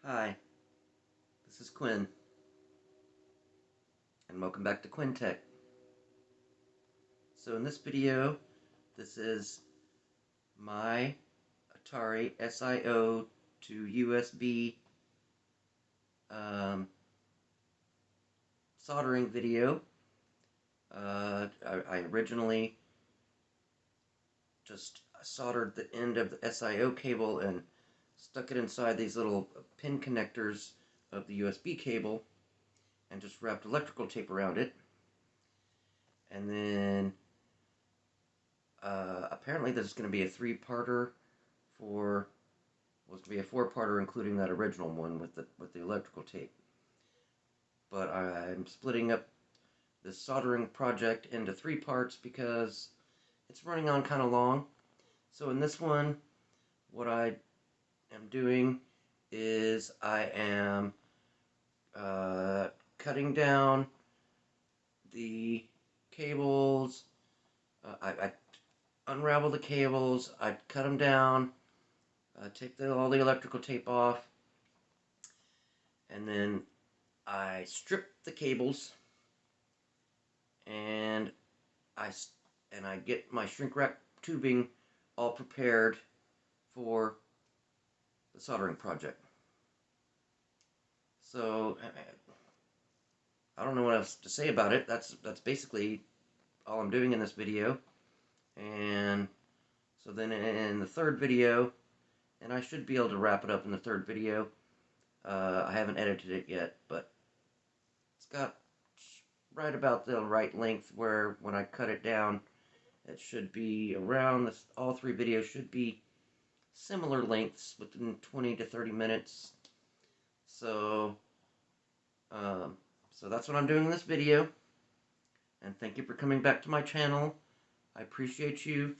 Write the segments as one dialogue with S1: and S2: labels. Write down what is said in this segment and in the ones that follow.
S1: Hi, this is Quinn, and welcome back to Quinn Tech. So in this video, this is my Atari SIO to USB soldering video. I originally just soldered the end of the SIO cable and stuck it inside these little pin connectors of the USB cable and just wrapped electrical tape around it. And then apparently there's going to be a three-parter for, well, it's going to be a four-parter including that original one with the electrical tape. But I'm splitting up this soldering project into three parts because it's running on kind of long. So in this one, what I am doing is I am cutting down the cables. I unravel the cables, I cut them down, take all the electrical tape off, and then I strip the cables, and I get my shrink wrap tubing all prepared for the soldering project. So I don't know what else to say about it. That's basically all I'm doing in this video. And so then in the third video, and I should be able to wrap it up in the third video. I haven't edited it yet, but it's got right about the right length where when I cut it down, it should be around this. All three videos should be similar lengths within 20 to 30 minutes. So that's what I'm doing in this video. And thank you for coming back to my channel. I appreciate you.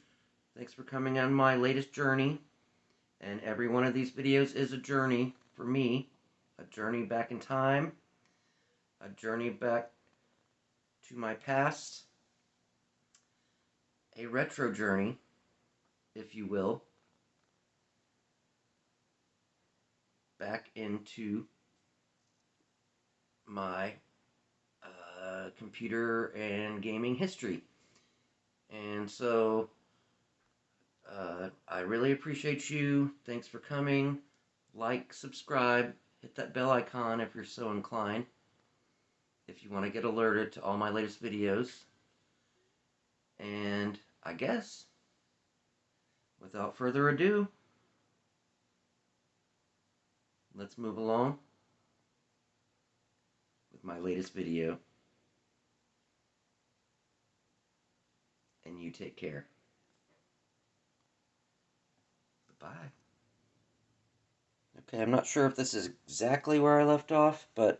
S1: Thanks for coming on my latest journey. And every one of these videos is a journey for me. A journey back in time. A journey back to my past. A retro journey, if you will. Back into my computer and gaming history. And so I really appreciate you. Thanks for coming. Like, subscribe, hit that bell icon if you're so inclined, if you want to get alerted to all my latest videos. And I guess, without further ado, let's move along with my latest video. And you take care. Bye. Okay, I'm not sure if this is exactly where I left off, but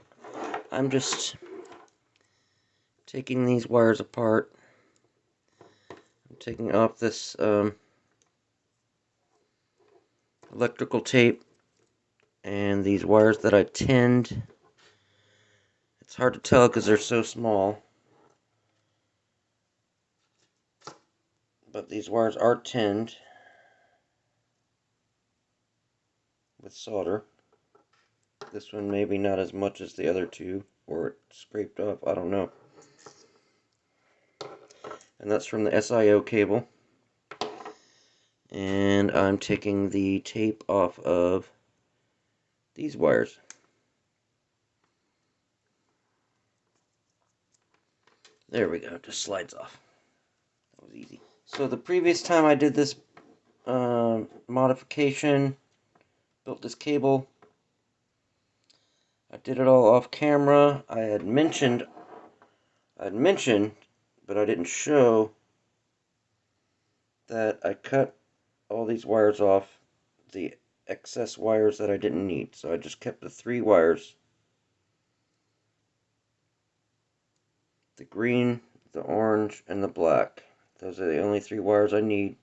S1: I'm just taking these wires apart. I'm taking off this electrical tape and these wires that I tinned. It's hard to tell because they're so small, but these wires are tinned with solder. This one maybe not as much as the other two, or it scraped off, I don't know. And that's from the SIO cable. And I'm taking the tape off of these wires. There we go, just slides off. That was easy. So the previous time I did this modification, built this cable, I did it all off camera. I had mentioned, but I didn't show that I cut all these wires off, the excess wires that I didn't need. So I just kept the three wires. The green, the orange, and the black. Those are the only three wires I need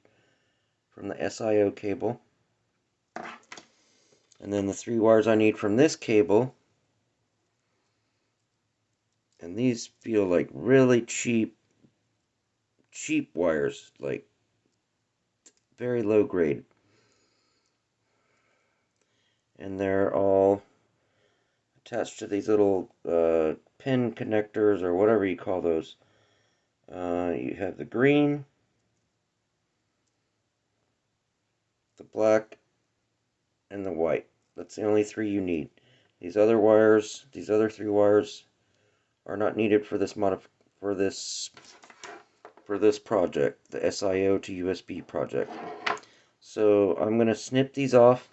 S1: from the SIO cable. And then the three wires I need from this cable. And these feel like really cheap wires, like very low grade. And they're all attached to these little pin connectors or whatever you call those. You have the green, the black, and the white. That's the only three you need. These other wires, these other three wires, are not needed for this project, the SIO to USB project. So I'm going to snip these off.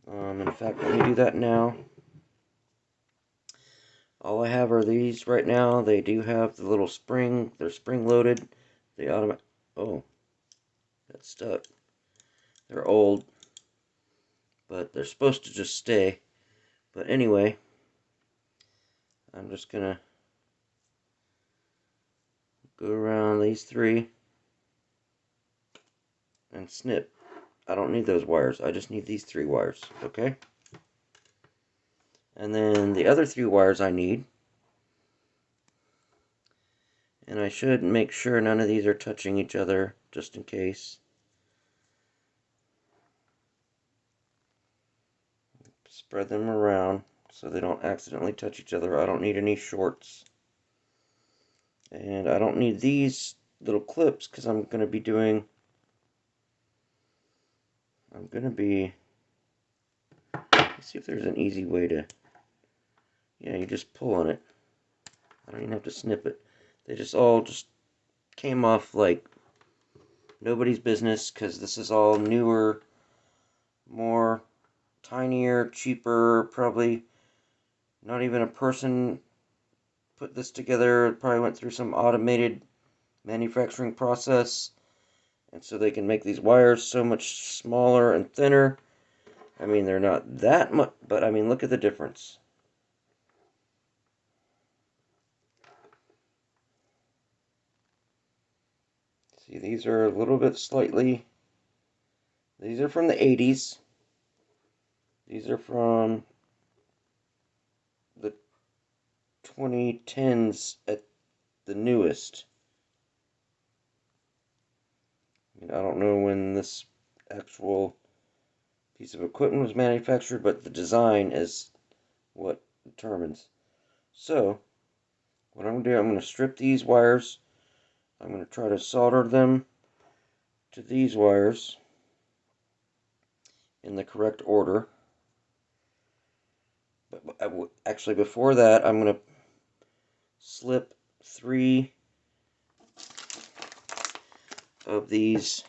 S1: In fact, let me do that now. All I have are these right now. They do have the little spring. They're spring loaded. They automatic. Oh, that's stuck. They're old, but they're supposed to just stay. But anyway, I'm just gonna go around these three and snip. I don't need those wires. I just need these three wires, okay? And then the other three wires I need. And I should make sure none of these are touching each other, just in case. Spread them around so they don't accidentally touch each other. I don't need any shorts. And I don't need these little clips because I'm going to be let's see if there's an easy way to, yeah, you just pull on it. I don't even have to snip it. They just all came off like nobody's business because this is all newer, more tinier, cheaper, probably not even a person put this together. It probably went through some automated manufacturing process, and so they can make these wires so much smaller and thinner. I mean, they're not that much, but I mean, look at the difference. See, these are a little bit slightly, these are from the 80s. These are from the 2010s at the newest. I mean, I don't know when this actual piece of equipment was manufactured, but the design is what determines. So, what I'm going to do, I'm going to strip these wires. I'm going to try to solder them to these wires in the correct order. But actually, before that, I'm going to slip 3 of these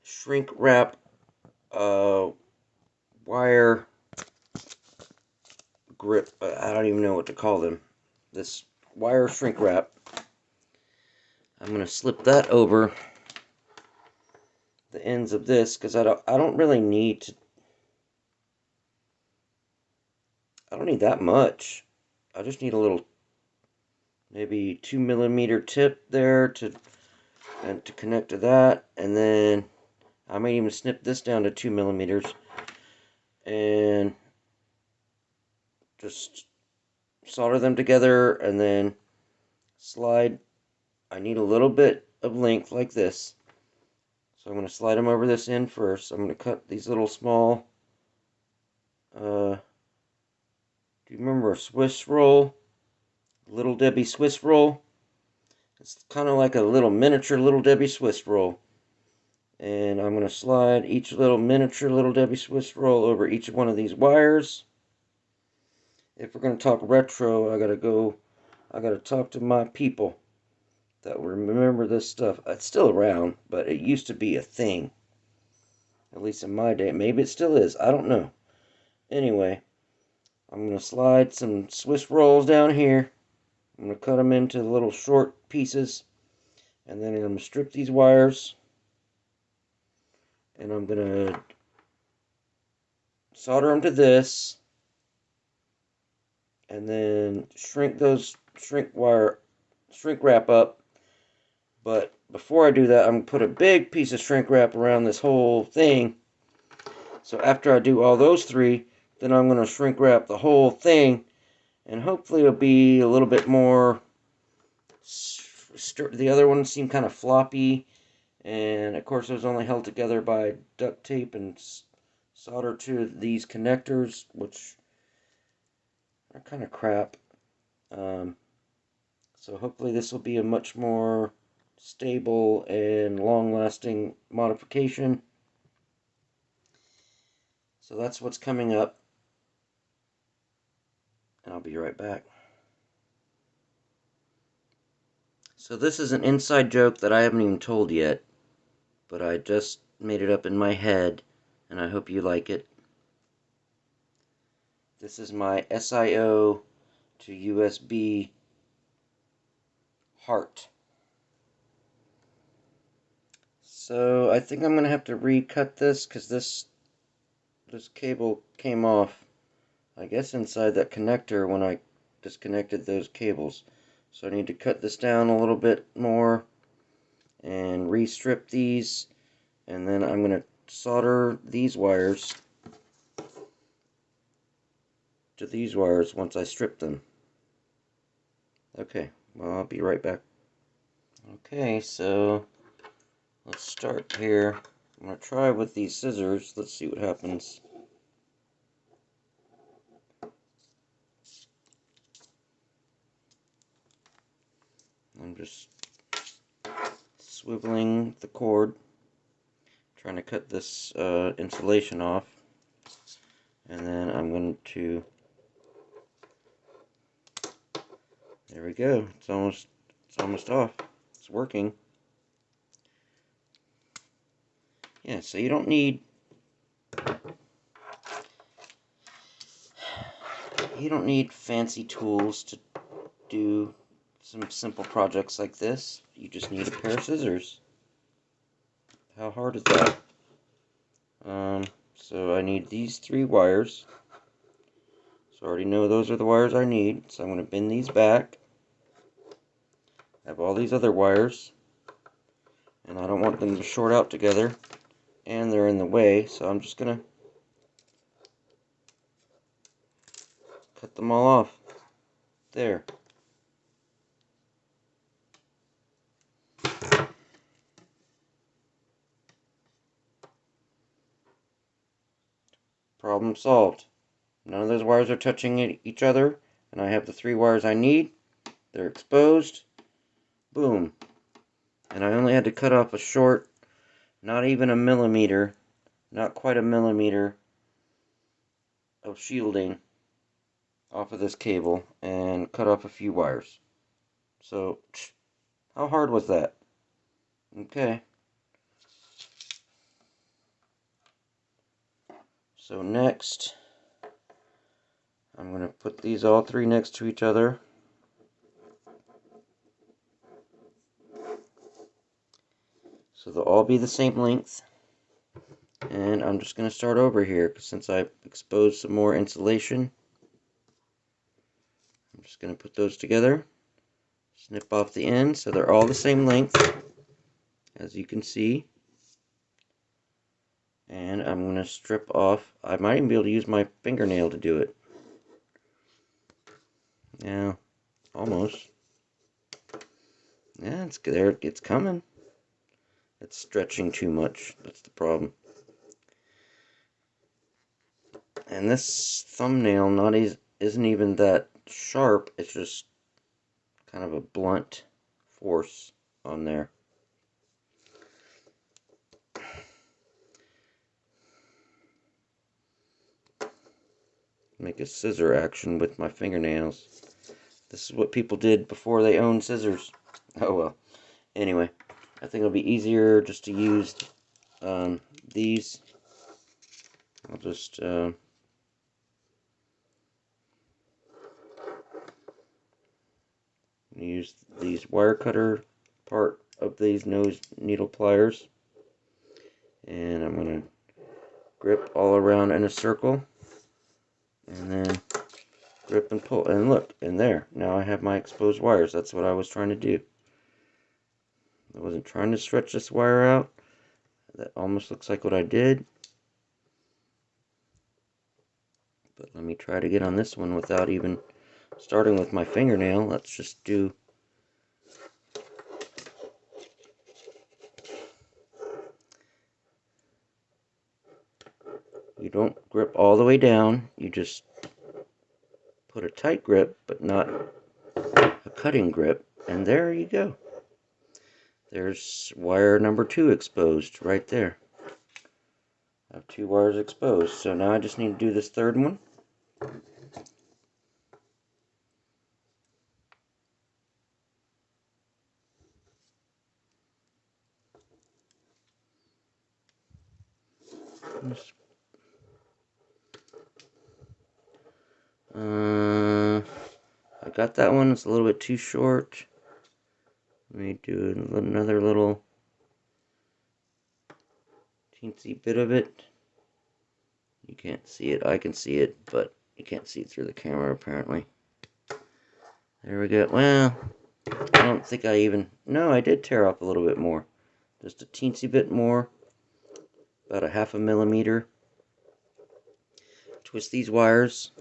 S1: shrink wrap wire grip. I don't even know what to call them. This wire shrink wrap. I'm going to slip that over the ends of this because I don't really need to. I don't need that much. I just need a little, maybe 2mm tip there to connect to that, and then I might even snip this down to 2mm and just solder them together, and then slide. I need a little bit of length like this, so I'm going to slide them over this end first. I'm going to cut these little small, do you remember a Swiss roll? Little Debbie Swiss roll? It's kind of like a little miniature Little Debbie Swiss roll. And I'm going to slide each little miniature Little Debbie Swiss roll over each one of these wires. If we're going to talk retro, I got to talk to my people that remember this stuff. It's still around, but it used to be a thing. At least in my day. Maybe it still is. I don't know. Anyway, I'm going to slide some Swiss rolls down here. I'm going to cut them into little short pieces. And then I'm going to strip these wires. And I'm going to solder them to this. And then shrink wrap up. But before I do that, I'm going to put a big piece of shrink wrap around this whole thing. So after I do all those three, then I'm going to shrink wrap the whole thing. And hopefully it'll be a little bit more. The other ones seem kind of floppy. And of course it was only held together by duct tape and solder to these connectors, which are kind of crap. So hopefully this will be a much more stable and long-lasting modification. So that's what's coming up, and I'll be right back. So this is an inside joke that I haven't even told yet, but I just made it up in my head, and I hope you like it. This is my SIO to USB heart. So I think I'm going to have to recut this because this cable came off, I guess, inside that connector when I disconnected those cables. So I need to cut this down a little bit more and restrip these, and then I'm going to solder these wires to these wires once I strip them. Okay, well, I'll be right back. Okay, so let's start here. I'm going to try with these scissors. Let's see what happens. I'm just swiveling the cord, trying to cut this insulation off, and then I'm going to, there we go, it's almost off. It's working. Yeah, so you don't need fancy tools to do some simple projects like this. You just need a pair of scissors. How hard is that? So I need these 3 wires. So I already know those are the wires I need. So I'm going to bend these back. I have all these other wires, and I don't want them to short out together, and they're in the way, so I'm just going to cut them all off. There. Problem solved. None of those wires are touching each other, and I have the 3 wires I need. They're exposed. Boom. And I only had to cut off a short, not even a millimeter, not quite a millimeter of shielding off of this cable, and cut off a few wires. So, how hard was that? Okay. So next, I'm going to put these all 3 next to each other. So they'll all be the same length. And I'm just going to start over here, since I exposed some more insulation. I'm just going to put those together, snip off the ends so they're all the same length, as you can see. And I'm going to strip off, I might even be able to use my fingernail to do it. Yeah, almost. Yeah, it's there, it's coming. It's stretching too much, that's the problem. And this thumbnail isn't even that sharp, it's just kind of a blunt force on there. Make a scissor action with my fingernails. This is what people did before they owned scissors. Oh well. Anyway, I think it'll be easier just to use these. I'll just use these wire cutter part of these nose needle pliers, and I'm going to grip all around in a circle, and then grip and pull, and look, and there, now I have my exposed wires. That's what I was trying to do. I wasn't trying to stretch this wire out. That almost looks like what I did, but let me try to get on this one without even starting with my fingernail. Let's just do You don't grip all the way down, you just put a tight grip, but not a cutting grip, and there you go. There's wire number 2 exposed right there. I have 2 wires exposed, so now I just need to do this third one. I got that one. It's a little bit too short. Let me do another little teensy bit of it. You can't see it. I can see it, but you can't see it through the camera apparently. There we go. Well, I don't think I even... No, I did tear off a little bit more. Just a teensy bit more. About a 1/2 millimeter. Twist these wires,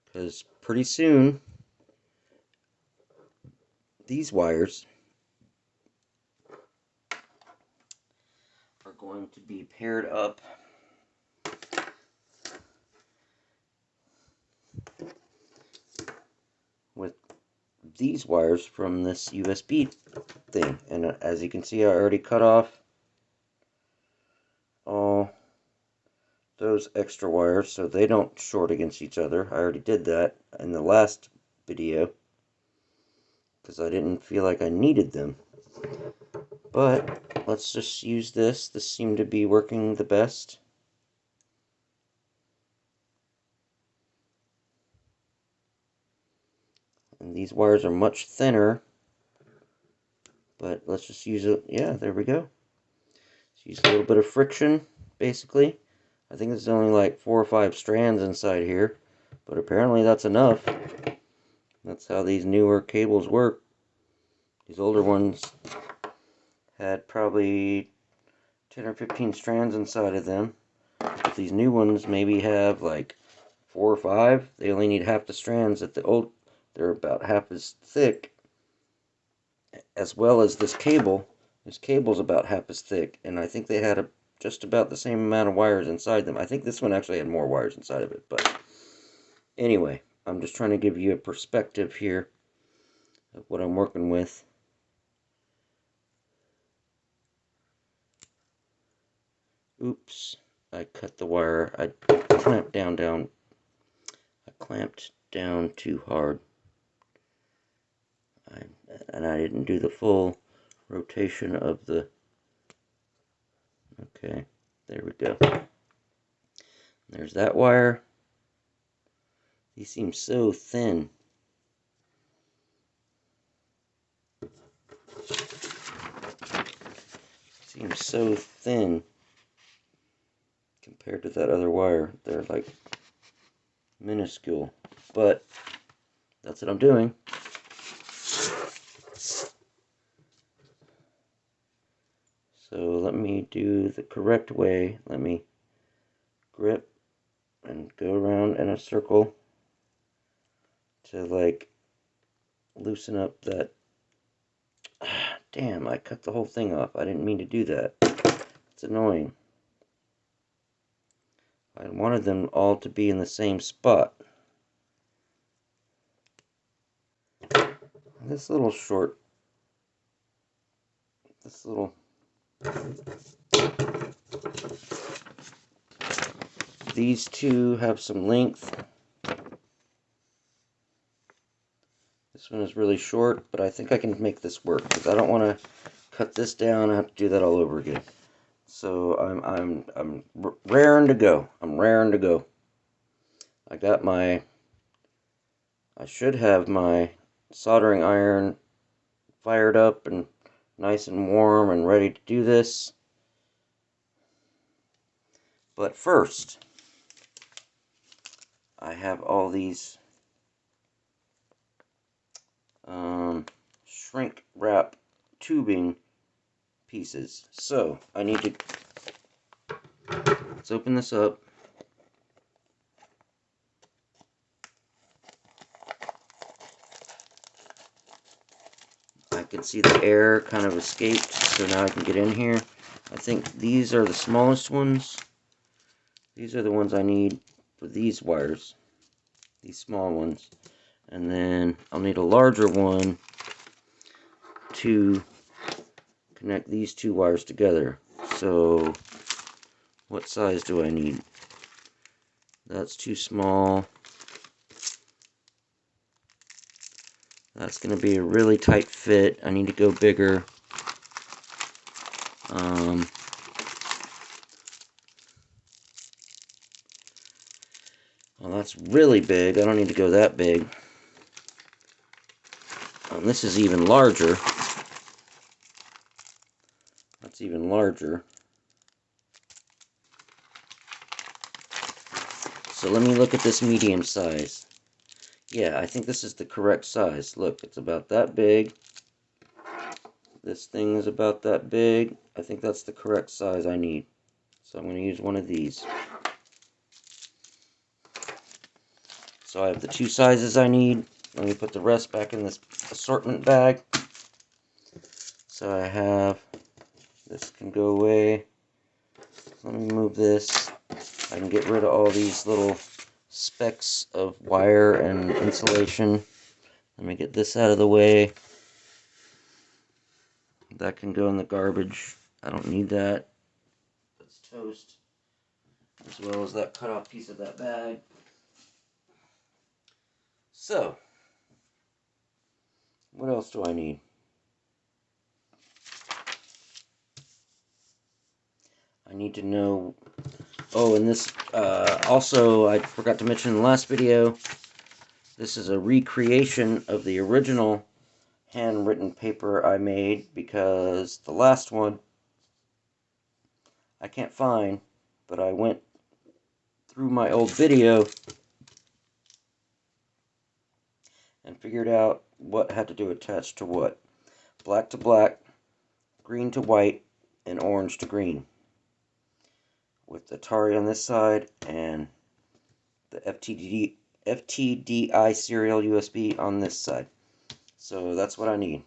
S1: because pretty soon these wires are going to be paired up with these wires from this USB thing. And as you can see, I already cut off all those extra wires so they don't short against each other. I already did that in the last video because I didn't feel like I needed them. But let's just use this. This seemed to be working the best. And these wires are much thinner, but let's just use it. Yeah, there we go. Just use a little bit of friction, basically. I think there's only like 4 or 5 strands inside here, but apparently that's enough. That's how these newer cables work. These older ones had probably 10 or 15 strands inside of them. But these new ones maybe have like 4 or 5. They only need half the strands. At the old, they're about half as thick, as well as this cable. This cable's about half as thick, and I think they had just about the same amount of wires inside them. I think this one actually had more wires inside of it, but anyway, I'm just trying to give you a perspective here of what I'm working with. Oops, I cut the wire. I clamped down too hard. And I didn't do the full rotation of the... Okay, there we go. There's that wire. These seem so thin. Seems so thin compared to that other wire. They're like minuscule, but that's what I'm doing. So let me do the correct way. Let me grip and go around in a circle to like loosen up that... Damn, I cut the whole thing off. I didn't mean to do that. It's annoying. I wanted them all to be in the same spot. This little short... This little... These two have some length. This one is really short, but I think I can make this work because I don't want to cut this down and have to do that all over again. So I'm raring to go. I'm raring to go. I got my... I should have my soldering iron fired up and nice and warm and ready to do this. But first, I have all these shrink wrap tubing pieces. So I need to... Let's open this up. I can see the air kind of escaped, so now I can get in here. I think these are the smallest ones. These are the ones I need for these wires, these small ones. And then I'll need a larger one to connect these two wires together. So what size do I need? That's too small. That's going to be a really tight fit. I need to go bigger. Well, that's really big. I don't need to go that big. This is even larger. That's even larger. So let me look at this medium size. Yeah, I think this is the correct size. Look, it's about that big. This thing is about that big. I think that's the correct size I need. So I'm going to use one of these. So I have the two sizes I need. Let me put the rest back in this assortment bag. So I have, this can go away. Let me move this. I can get rid of all these little specks of wire and insulation. Let me get this out of the way. That can go in the garbage. I don't need that. That's toast. As well as that cut off piece of that bag. So, what else do I need? I need to know. Oh, and this, also, I forgot to mention in the last video, this is a recreation of the original handwritten paper I made, because the last one I can't find, but I went through my old video and figured out what had to do attached to what. Black to black, green to white, and orange to green. With the Atari on this side and the FTDI serial USB on this side. So that's what I need.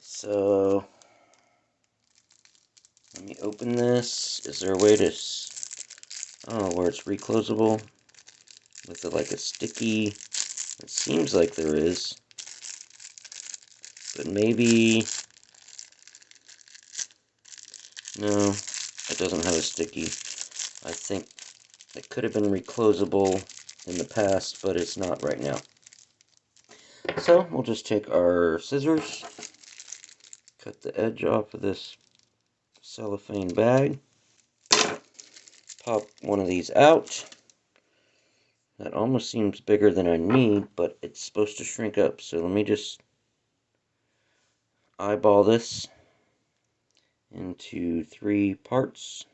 S1: So let me open this. Is there a way to, where it's reclosable with like a sticky? It seems like there is, but maybe no. It doesn't have a sticky. I think it could have been reclosable in the past, but it's not right now. So we'll just take our scissors, cut the edge off of this cellophane bag, pop one of these out. That almost seems bigger than I need, but it's supposed to shrink up. So let me just eyeball this into 3 parts.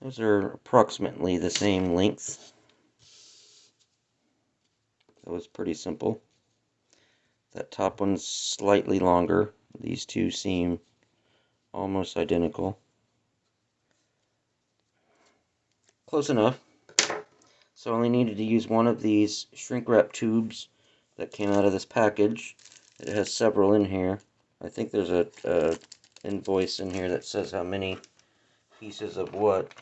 S1: Those are approximately the same length. That was pretty simple. That top one's slightly longer. These two seem almost identical. Close enough. So I only needed to use one of these shrink wrap tubes that came out of this package. It has several in here. I think there's a invoice in here that says how many pieces of what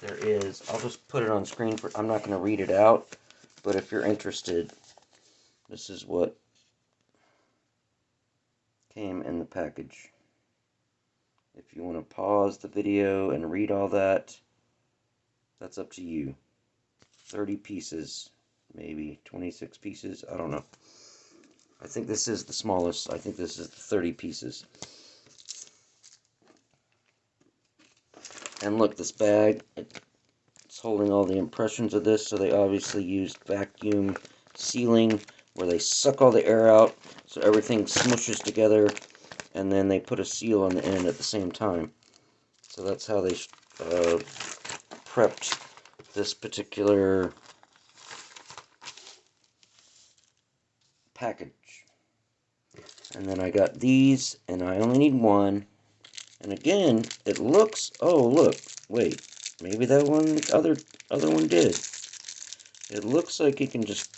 S1: there is. I'll just put it on screen. I'm not going to read it out, but if you're interested, this is what came in the package. If you want to pause the video and read all that, that's up to you. 30 pieces, maybe 26 pieces, I don't know. I think this is the smallest. I think this is the 30 pieces. And look, this bag, it's holding all the impressions of this, so they obviously used vacuum sealing where they suck all the air out so everything smushes together, and then they put a seal on the end at the same time. So that's how they prepped this particular package. And then I got these, and I only need one. And again, it looks, oh look, wait, maybe that one, other one did. It looks like you can just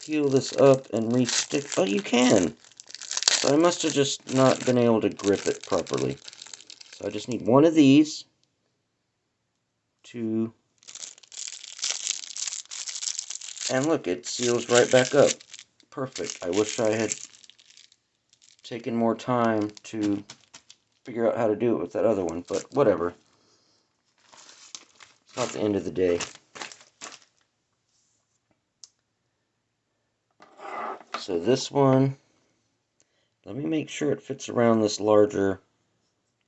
S1: peel this up and re-stick. Oh, you can! So I must have just not been able to grip it properly. So I just need one of these to... And look, it seals right back up. Perfect. I wish I had taken more time to figure out how to do it with that other one, but whatever. It's not the end of the day. So this one, let me make sure it fits around this larger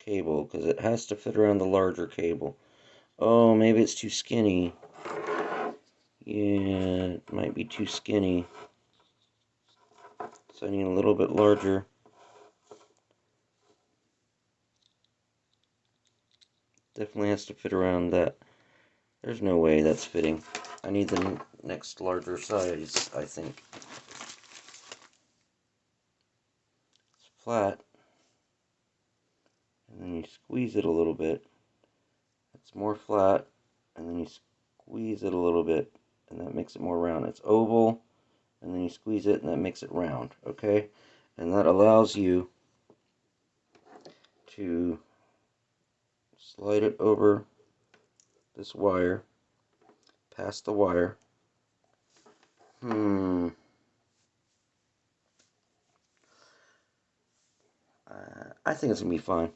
S1: cable, because it has to fit around the larger cable. Oh, maybe it's too skinny. Yeah, it might be too skinny. So I need a little bit larger. Definitely has to fit around that. There's no way that's fitting. I need the next larger size, I think. It's flat. And then you squeeze it a little bit. It's more flat. And then you squeeze it a little bit. And that makes it more round. It's oval. And then you squeeze it and that makes it round. Okay? And that allows you to slide it over this wire. Past the wire. I think it's going to be fine.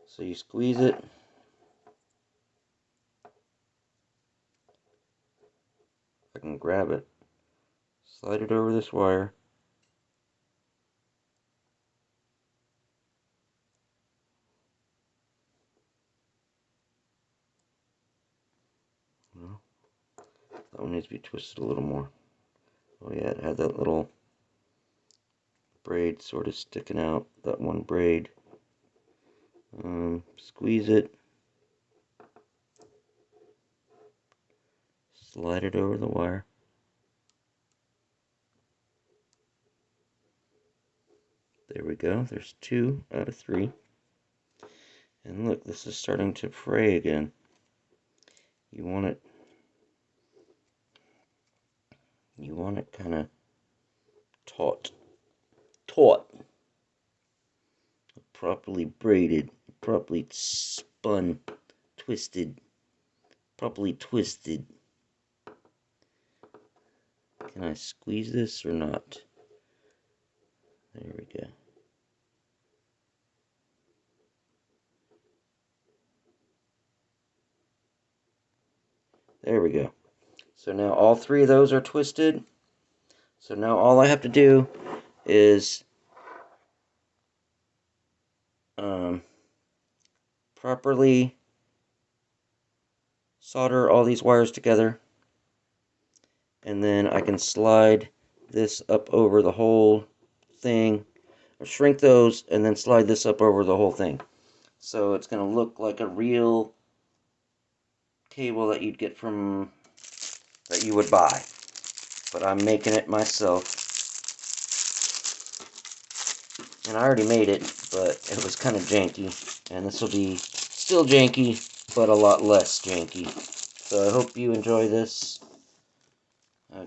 S1: So you squeeze it. I can grab it. Slide it over this wire. No. That one needs to be twisted a little more. Oh yeah, it had that little braid sort of sticking out. That one braid. Squeeze it. Slide it over the wire. There we go. There's 2 out of 3. And look, this is starting to fray again. You want it kind of taut. Properly braided, properly spun, twisted, properly twisted. Can I squeeze this or not? There we go. There we go. So now all 3 of those are twisted. So now all I have to do is properly solder all these wires together. And then I can slide this up over the whole thing. Or shrink those and then slide this up over the whole thing. So it's going to look like a real cable that you'd get from, that you would buy. But I'm making it myself. And I already made it, but it was kind of janky. And this will be still janky, but a lot less janky. So I hope you enjoy this.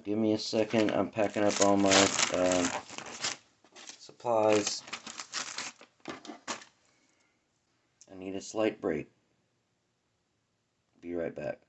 S1: Give me a second. I'm packing up all my supplies. I need a slight break. Be right back.